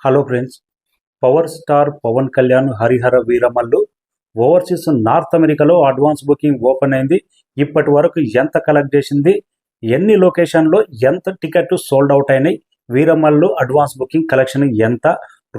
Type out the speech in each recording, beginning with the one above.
Hello friends, power star Pawan Kalyan Harihara Veeramallu overseas north అమెరికాలో advance booking open అయింది. ఇప్పటి వరకు ఎంత కలెక్ట్ చేసింది, ఎన్ని లొకేషన్లో ఎంత టికెట్ సోల్డ్ అవుట్ అయినాయి, వీరమల్లు అడ్వాన్స్ బుకింగ్ కలెక్షన్ ఎంత,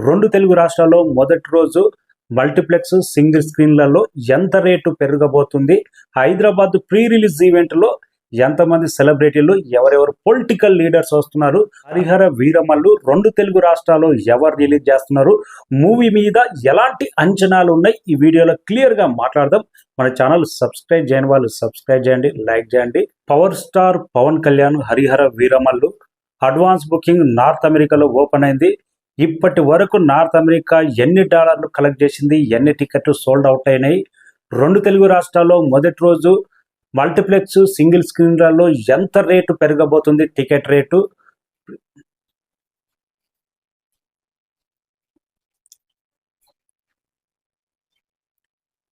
రెండు తెలుగు రాష్ట్రాల్లో మొదటి రోజు మల్టీప్లెక్స్ సింగిల్ స్క్రీన్లలో ఎంత రేటు పెరగబోతుంది, హైదరాబాద్ ప్రీ రిలీజ్ ఈవెంట్లో ఎంతమంది సెలబ్రిటీలు ఎవరెవరు పొలిటికల్ లీడర్స్ వస్తున్నారు, హరిహర వీరమల్లు రెండు తెలుగు రాష్ట్రాల్లో ఎవరు రిలీజ్ చేస్తున్నారు, మూవీ మీద ఎలాంటి అంచనాలు ఉన్నాయి, ఈ వీడియోలో క్లియర్గా మాట్లాడదాం. మన ఛానల్ సబ్స్క్రైబ్ చేయని వాళ్ళు సబ్స్క్రైబ్ చేయండి, లైక్ చేయండి. Power star Pawan Kalyan Harihara Veeramallu advance booking north అమెరికాలో ఓపెన్ అయింది. ఇప్పటి వరకు నార్త్ అమెరికా ఎన్ని డాలర్లు కలెక్ట్ చేసింది, ఎన్ని టికెట్లు సోల్డ్ అవుట్ అయినాయి, రెండు తెలుగు రాష్ట్రాల్లో మొదటి రోజు మల్టీప్లెక్స్ సింగిల్ స్క్రీన్లలో ఎంత రేటు పెరగబోతుంది, ticket rate.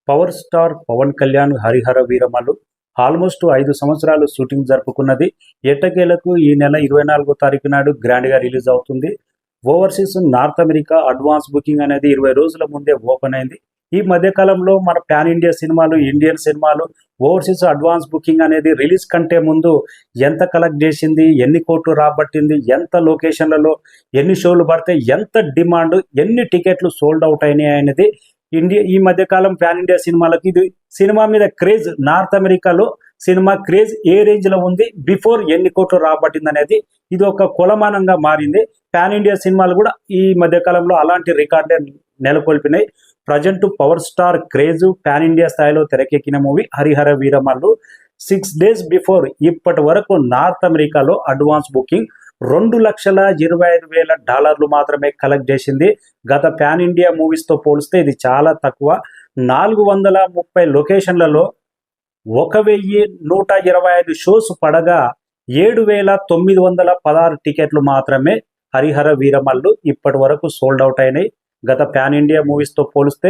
Power star Pawan Kalyan Harihara Veeramallu almost 5 సంవత్సరాలు షూటింగ్ జరుపుకున్నది. ఎట్టకేలకు ఈ నెల 24వ తారీఖు నాడు గ్రాండ్గా రిలీజ్ అవుతుంది. Overseas north America advance booking అనేది 20 రోజుల ముందే ఓపెన్ అయింది. ఈ మధ్యకాలంలో మన పాన్ ఇండియా సినిమాలు, ఇండియన్ సినిమాలు ఓవర్సీస్ అడ్వాన్స్ బుకింగ్ అనేది రిలీజ్ కంటే ముందు ఎంత కలెక్ట్ చేసింది, ఎన్ని కోట్లు రాబట్టింది, ఎంత లొకేషన్లలో ఎన్ని షోలు పడితే ఎంత డిమాండ్, ఎన్ని టికెట్లు సోల్డ్ అవుట్ అయినాయి అనేది ఈ మధ్యకాలం పాన్ ఇండియా సినిమాలకు ఇది సినిమా మీద క్రేజ్, నార్త్ అమెరికాలో సినిమా క్రేజ్ ఏ రేంజ్లో ఉంది, బిఫోర్ ఎన్ని కోట్లు రాబట్టింది అనేది ఇది ఒక కొలమానంగా మారింది. పాన్ ఇండియా సినిమాలు కూడా ఈ మధ్యకాలంలో అలాంటి రికార్డే నెలకొల్పినాయి. Present power star craze pan India స్థాయిలో తెరకెక్కిన movie Harihara Veeramallu 6 days before ఇప్పటి వరకు నార్త్ అమెరికాలో అడ్వాన్స్ బుకింగ్ $2,25,000 మాత్రమే కలెక్ట్ చేసింది. గత పాన్ ఇండియా మూవీస్తో పోలిస్తే ఇది చాలా తక్కువ. 430 లొకేషన్లలో 1,125 షోస్ పడగా 7,916 టికెట్లు మాత్రమే హరిహర వీరమల్లు ఇప్పటి వరకు సోల్డ్ అవుట్ అయినాయి. గత పాన్ ఇండియా మూవీస్తో పోలిస్తే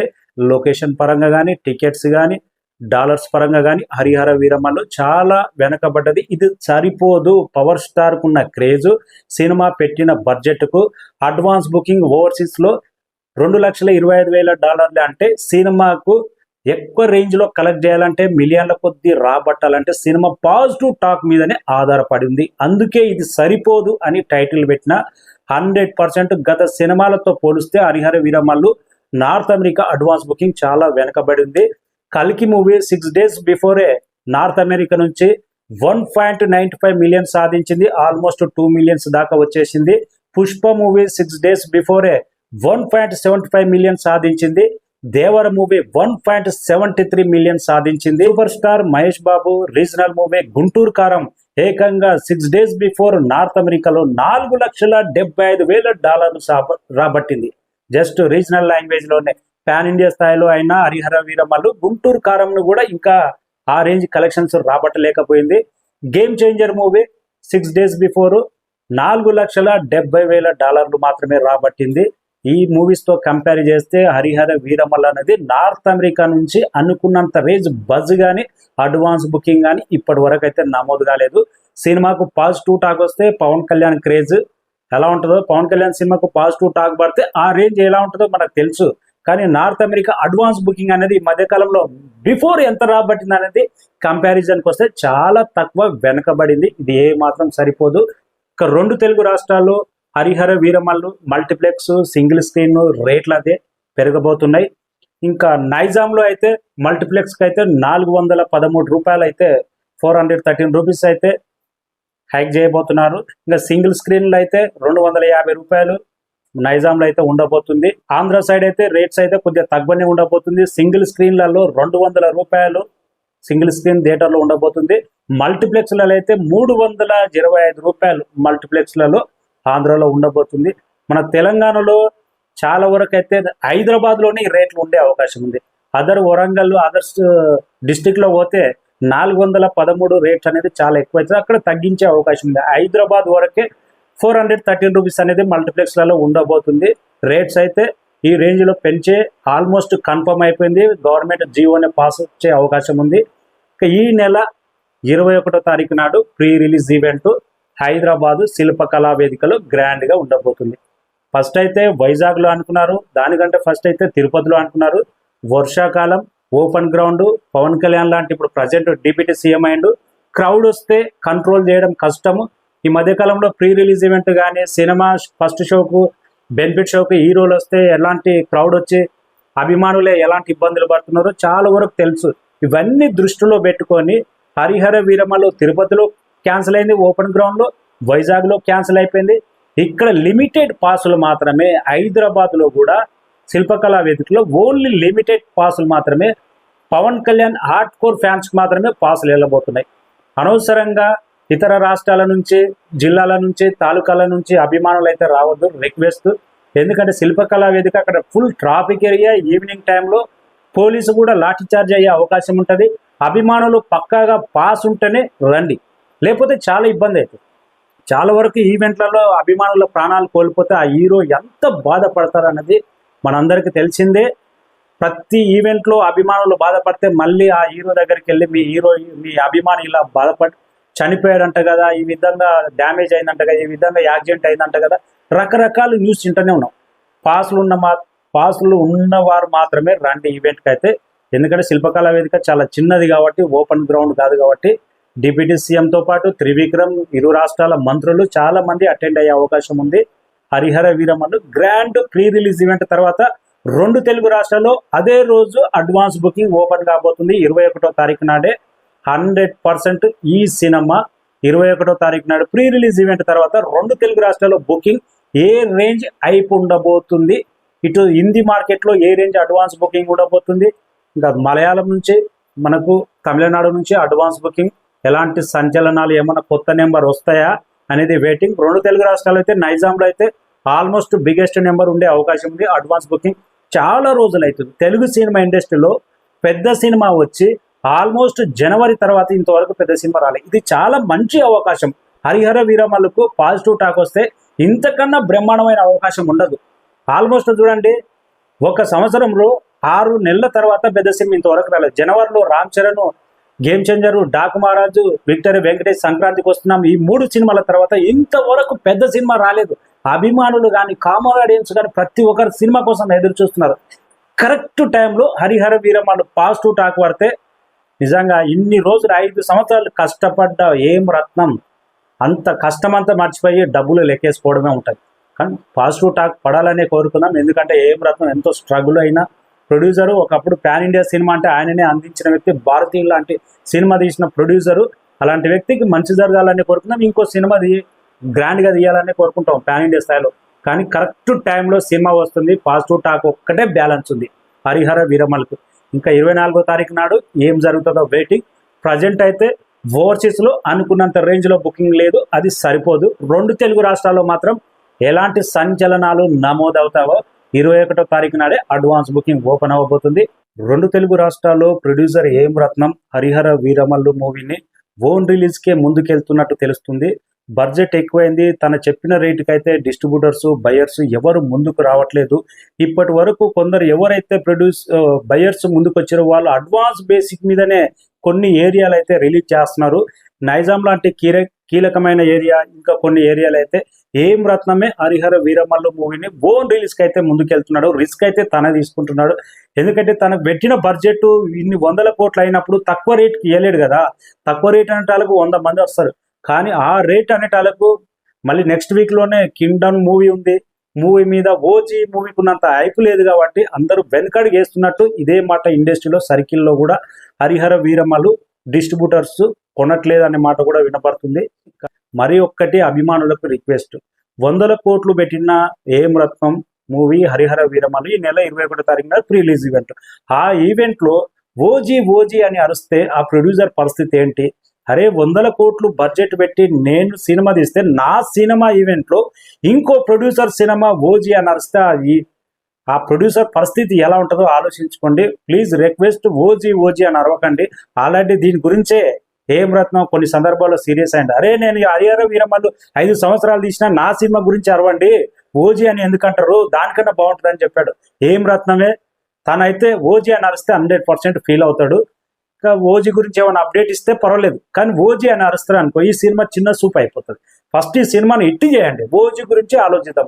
లొకేషన్ పరంగా కానీ, టికెట్స్ కానీ, డాలర్స్ పరంగా కానీ హరిహర వీరమల్లు చాలా వెనకబడ్డది. ఇది సరిపోదు పవర్ స్టార్కున్న క్రేజు, సినిమా పెట్టిన బడ్జెట్కు. అడ్వాన్స్ బుకింగ్ ఓవర్సీస్లో $2,25,000 అంటే సినిమాకు ఎక్కువ రేంజ్లో కలెక్ట్ చేయాలంటే, మిలియన్ల కొద్దీ రాబట్టాలంటే సినిమా పాజిటివ్ టాక్ మీదనే ఆధారపడింది. అందుకే ఇది సరిపోదు అని టైటిల్ పెట్టిన 100% గత సినిమాలతో పోలిస్తే Harihara Veeramallu north America advance booking చాలా వెనకబడింది. కల్కి మూవీ 6 days బిఫోరే నార్త్ అమెరికా నుంచి 1.95 మిలియన్ సాధించింది, ఆల్మోస్ట్ 2 మిలియన్స్ దాకా వచ్చేసింది. పుష్ప మూవీ 6 days బిఫోరే 1.75 మిలియన్ సాధించింది. దేవర మూవీ 1.73 మిలియన్ సాధించింది. Super star Mahesh Babu regional movie Guntur Kaaram ఏకంగా 6 days బిఫోర్ నార్త్ అమెరికాలో $4,75,000 రాబట్టింది. జస్ట్ రీజనల్ లాంగ్వేజ్లోనే. పాన్ ఇండియా స్థాయిలో అయినా హరిహర వీరమల్లు గుంటూరు కారంను కూడా ఇంకా ఆ రేంజ్ కలెక్షన్స్ రాబట్టలేకపోయింది. Game changer movie 6 days before $4,70,000 మాత్రమే రాబట్టింది. ఈ మూవీస్తో కంపేర్ చేస్తే హరిహర వీరమల్లు అనేది నార్త్ అమెరికా నుంచి అనుకున్నంత రేంజ్ బజ్ కానీ, అడ్వాన్స్ బుకింగ్ కానీ ఇప్పటి వరకు అయితే నమోదు కాలేదు. సినిమాకు పాజిటివ్ టాక్ వస్తే పవన్ కళ్యాణ్ క్రేజ్ ఎలా ఉంటుందో, పవన్ కళ్యాణ్ సినిమాకు పాజిటివ్ టాక్ పడితే ఆ రేంజ్ ఎలా ఉంటుందో మనకు తెలుసు. కానీ నార్త్ అమెరికా అడ్వాన్స్ బుకింగ్ అనేది ఈ మధ్యకాలంలో బిఫోర్ ఎంత రాబట్టింది అనేది కంపారిజన్కి వస్తే చాలా తక్కువ వెనకబడింది. ఇది ఏ మాత్రం సరిపోదు. ఇక రెండు తెలుగు రాష్ట్రాల్లో Harihara Veeramallu multiplex single screen రేట్లు అదే పెరగబోతున్నాయి. ఇంకా నైజాంలో అయితే మల్టీప్లెక్స్కి అయితే $413 అయితే 413 రూపీస్ అయితే హైక్ చేయబోతున్నారు. ఇంకా సింగిల్ స్క్రీన్లో అయితే $250 నైజాంలో అయితే ఉండబోతుంది. ఆంధ్ర సైడ్ అయితే రేట్స్ అయితే కొద్దిగా తగ్గనే ఉండబోతుంది. సింగిల్ స్క్రీన్లలో $200 సింగిల్ స్క్రీన్ థియేటర్లో ఉండబోతుంది. మల్టీప్లెక్స్లలో అయితే $325 మల్టీప్లెక్స్లలో ఆంధ్రలో ఉండబోతుంది. మన తెలంగాణలో చాలా వరకు అయితే హైదరాబాద్లోనే రేట్లు ఉండే అవకాశం ఉంది. వరంగల్ అదర్స్ డిస్టిక్లో పోతే 413 రేట్స్ అనేది చాలా ఎక్కువ అవుతుంది, అక్కడ తగ్గించే అవకాశం ఉంది. హైదరాబాద్ వరకే 413 రూపీస్ అనేది మల్టీప్లెక్స్లలో ఉండబోతుంది. రేట్స్ అయితే ఈ రేంజ్లో పెంచే ఆల్మోస్ట్ కన్ఫర్మ్ అయిపోయింది. గవర్నమెంట్ జీవోనే పాస్ వచ్చే అవకాశం ఉంది. ఇక ఈ నెల 21వ తారీఖు నాడు ప్రీ రిలీజ్ ఈవెంట్ హైదరాబాదు శిల్పకళా వేదికలో గ్రాండ్గా ఉండబోతుంది. ఫస్ట్ అయితే వైజాగ్లో అనుకున్నారు, దానికంటే ఫస్ట్ అయితే తిరుపతిలో అనుకున్నారు. వర్షాకాలం, ఓపెన్ గ్రౌండ్, పవన్ కళ్యాణ్ లాంటి ఇప్పుడు ప్రజెంట్ డిప్యూటీ సీఎం అయిండు, క్రౌడ్ వస్తే కంట్రోల్ చేయడం కష్టము. ఈ మధ్యకాలంలో ప్రీ రిలీజ్ ఈవెంట్ కానీ సినిమా ఫస్ట్ షోకు బెనిఫిట్ షోకు హీరోలు వస్తే ఎలాంటి క్రౌడ్ వచ్చి అభిమానులే ఎలాంటి ఇబ్బందులు పడుతున్నారో చాలా వరకు తెలుసు. ఇవన్నీ దృష్టిలో పెట్టుకొని హరిహర వీరమల్లు తిరుపతిలో క్యాన్సిల్ అయింది, ఓపెన్ గ్రౌండ్లో, వైజాగ్లో క్యాన్సిల్ అయిపోయింది. ఇక్కడ లిమిటెడ్ పాసులు మాత్రమే, హైదరాబాద్లో కూడా శిల్పకళా వేదికలో ఓన్లీ లిమిటెడ్ పాసులు మాత్రమే, పవన్ కళ్యాణ్ హార్డ్ కోర్ ఫ్యాన్స్కి మాత్రమే పాసులు వెళ్ళబోతున్నాయి. అనవసరంగా ఇతర రాష్ట్రాల నుంచి, జిల్లాల నుంచి, తాలూకాల నుంచి అభిమానులు అయితే రావద్దు రిక్వెస్ట్. ఎందుకంటే శిల్పకళా వేదిక అక్కడ ఫుల్ ట్రాఫిక్ ఏరియా, ఈవినింగ్ టైంలో పోలీసు కూడా లాఠీ చార్జ్ అయ్యే అవకాశం ఉంటుంది. అభిమానులు పక్కాగా పాస్ ఉంటేనే రండి, లేకపోతే చాలా ఇబ్బంది అవుతుంది. చాలా వరకు ఈవెంట్లలో అభిమానుల ప్రాణాలు కోల్పోతే ఆ హీరో ఎంత బాధపడతారన్నది మనందరికీ తెలిసిందే. ప్రతి ఈవెంట్లో అభిమానులు బాధపడితే మళ్ళీ ఆ హీరో దగ్గరికి వెళ్ళి మీ అభిమాని ఇలా బాధపడి చనిపోయాడంట కదా, ఈ విధంగా డ్యామేజ్ అయిందంట కదా, ఈ విధంగా యాక్సిడెంట్ అయిందంట కదా, రకరకాల న్యూస్ వింటూనే ఉన్నాం. పాసులు ఉన్నవారు మాత్రమే రండి ఈవెంట్కి అయితే. ఎందుకంటే శిల్పకళా వేదిక చాలా చిన్నది కాబట్టి, ఓపెన్ గ్రౌండ్ కాదు కాబట్టి, డిప్యూటీ సీఎంతో పాటు త్రివిక్రమ్, ఇరు రాష్ట్రాల మంత్రులు చాలా మంది అటెండ్ అయ్యే అవకాశం ఉంది. Harihara Veeramallu grand pre release event తర్వాత 2 తెలుగు రాష్ట్రాల్లో అదే రోజు అడ్వాన్స్ బుకింగ్ ఓపెన్ కాబోతుంది. 21వ తారీఖు నాడే 100% ఈ సినిమా 21వ తారీఖు నాడు ప్రీ రిలీజ్ ఈవెంట్ తర్వాత 2 తెలుగు రాష్ట్రాల్లో బుకింగ్ ఏ రేంజ్ అయిపు ఉండబోతుంది, ఇటు హిందీ మార్కెట్లో ఏ రేంజ్ అడ్వాన్స్ బుకింగ్ ఉండబోతుంది, ఇంకా మలయాళం నుంచి మనకు తమిళనాడు నుంచి అడ్వాన్స్ బుకింగ్, ఎలాంటి సంచలనాలు, ఏమైనా కొత్త నెంబర్ వస్తాయా అనేది వెయిటింగ్. 2 తెలుగు రాష్ట్రాలు అయితే నైజాంలో అయితే ఆల్మోస్ట్ బిగ్గెస్ట్ నెంబర్ ఉండే అవకాశం ఉంది. అడ్వాన్స్ బుకింగ్ చాలా రోజులు అవుతుంది. తెలుగు సినిమా ఇండస్ట్రీలో పెద్ద సినిమా వచ్చి ఆల్మోస్ట్ జనవరి తర్వాత ఇంతవరకు పెద్ద సినిమా రాలేదు. ఇది చాలా మంచి అవకాశం. హరిహర వీరమల్లుకు పాజిటివ్ టాక్ వస్తే ఇంతకన్నా బ్రహ్మాండమైన అవకాశం ఉండదు. ఆల్మోస్ట్ చూడండి, 1 సంవత్సరంలో 6 నెలల తర్వాత పెద్ద సినిమా ఇంతవరకు రాలేదు. జనవరిలో రామ్ చరణ్, గేమ్ చేంజరు, డాకు మహారాజు, విక్టరీ వెంకటేష్, సంక్రాంతికి వస్తున్నాం, ఈ 3 సినిమాల తర్వాత ఇంతవరకు పెద్ద సినిమా రాలేదు. అభిమానులు కానీ, కామన్ ఆడియన్స్ కానీ ప్రతి ఒక్కరు సినిమా కోసం ఎదురు చూస్తున్నారు. కరెక్ట్ టైంలో హరిహర వీరమల్లు పాజిటివ్ టాక్ పడితే నిజంగా ఇన్ని రోజులు 5 సంవత్సరాలు కష్టపడ్డ ఏం రత్నం అంత కష్టమంతా మర్చిపోయి డబ్బులు లెక్కేసుకోవడమే ఉంటుంది. కానీ పాజిటివ్ టాక్ పడాలనే కోరుకుందాం. ఎందుకంటే ఏం రత్నం ఎంతో స్ట్రగుల్ అయిన ప్రొడ్యూసరు, ఒకప్పుడు పాన్ ఇండియా సినిమా అంటే ఆయననే అందించిన వ్యక్తి, భారతీయులు లాంటి సినిమా తీసిన ప్రొడ్యూసరు. అలాంటి వ్యక్తికి మంచి జరగాలని కోరుకుందాం. ఇంకో సినిమా గ్రాండ్గా తీయాలని కోరుకుంటాం పాన్ ఇండియా స్థాయిలో. కానీ కరెక్ట్ టైంలో సినిమా వస్తుంది. పాజిటివ్ టాక్ ఒక్కటే బ్యాలెన్స్ ఉంది హరిహర వీరమల్లుకు. ఇంకా 24వ తారీఖు నాడు ఏం జరుగుతుందో వెయిటింగ్. ప్రజెంట్ అయితే ఓవర్సీస్లో అనుకున్నంత రేంజ్లో బుకింగ్ లేదు, అది సరిపోదు. 2 తెలుగు రాష్ట్రాల్లో మాత్రం ఎలాంటి సంచలనాలు నమోదవుతావో 21వ తారీఖు నాడే అడ్వాన్స్ బుకింగ్ ఓపెన్ అవ్వబోతుంది. 2 తెలుగు రాష్ట్రాల్లో ప్రొడ్యూసర్ ఏం రత్నం హరిహర వీరమల్లు మూవీని ఓన్ రిలీజ్కే ముందుకెళ్తున్నట్టు తెలుస్తుంది. బడ్జెట్ ఎక్కువైంది. తన చెప్పిన రేటుకి అయితే డిస్ట్రిబ్యూటర్స్, బయర్స్ ఎవరు ముందుకు రావట్లేదు. ఇప్పటి వరకు కొందరు ఎవరైతే బయర్స్ ముందుకు వచ్చారో వాళ్ళు అడ్వాన్స్ బేసిక్ మీదనే కొన్ని ఏరియాలు అయితే రిలీజ్ చేస్తున్నారు. నైజాం లాంటి కీలకమైన ఏరియా, ఇంకా కొన్ని ఏరియాలు అయితే ఏం రత్నమే హరిహర వీరమల్లు మూవీని ఓన్ రిలీజ్కి అయితే ముందుకెళ్తున్నాడు. రిస్క్ అయితే తనే తీసుకుంటున్నాడు. ఎందుకంటే తనకు పెట్టిన బడ్జెట్ ఇన్ని 100 కోట్లు అయినప్పుడు తక్కువ రేట్కి ఇవ్వలేడు కదా. తక్కువ రేట్ అనేటాలకు 100 మంది వస్తారు. కానీ ఆ రేట్ అనేటాలకు మళ్ళీ నెక్స్ట్ వీక్లోనే కింగ్డమ్ మూవీ ఉంది. మూవీ మీద ఓజీ మూవీకి ఉన్నంత హైప్ లేదు కాబట్టి అందరూ వెనకడుగు వేస్తున్నట్టు ఇదే మాట ఇండస్ట్రీలో సర్కిల్లో కూడా హరిహర వీరమల్లు డిస్ట్రిబ్యూటర్స్ కొనట్లేదు అనే మాట కూడా వినపడుతుంది. మరి ఒక్కటి అభిమానులకు రిక్వెస్ట్, 100 కోట్లు పెట్టిన ఏం రత్నం మూవీ హరిహర వీరమల్లు ఈ నెల 21వ తారీఖున ప్రీ రిలీజ్ ఈవెంట్. ఆ ఈవెంట్లో ఓజీ అని అరిస్తే ఆ ప్రొడ్యూసర్ పరిస్థితి ఏంటి? అరే 100 కోట్లు బడ్జెట్ పెట్టి నేను సినిమా తీస్తే నా సినిమా ఈవెంట్లో ఇంకో ప్రొడ్యూసర్ సినిమా ఓజీ అని అరిస్తే ఆ ప్రొడ్యూసర్ పరిస్థితి ఎలా ఉంటుందో ఆలోచించుకోండి. ప్లీజ్ రిక్వెస్ట్, ఓజీ అని అరవకండి. ఆల్రెడీ దీని గురించే ఏం రత్నం కొన్ని సందర్భాల్లో సీరియస్ అయింది. అరే నేను హరిహర వీరమల్లు 5 సంవత్సరాలు తీసినా నా సినిమా గురించి అరవండి, ఓజీ అని ఎందుకంటారు, దానికన్నా బాగుంటుందని చెప్పాడు. ఏం రత్నమే తనైతే ఓజీ అని అరిస్తే 100% ఫీల్ అవుతాడు. ఇంకా ఓజీ గురించి ఏమైనా అప్డేట్ ఇస్తే పర్వాలేదు, కానీ ఓజీ అని అరుస్తారు అనుకో ఈ సినిమా చిన్న సూప్ అయిపోతుంది. ఫస్ట్ ఈ సినిమాని హిట్ చేయండి, ఓజీ గురించి ఆలోచిద్దాం.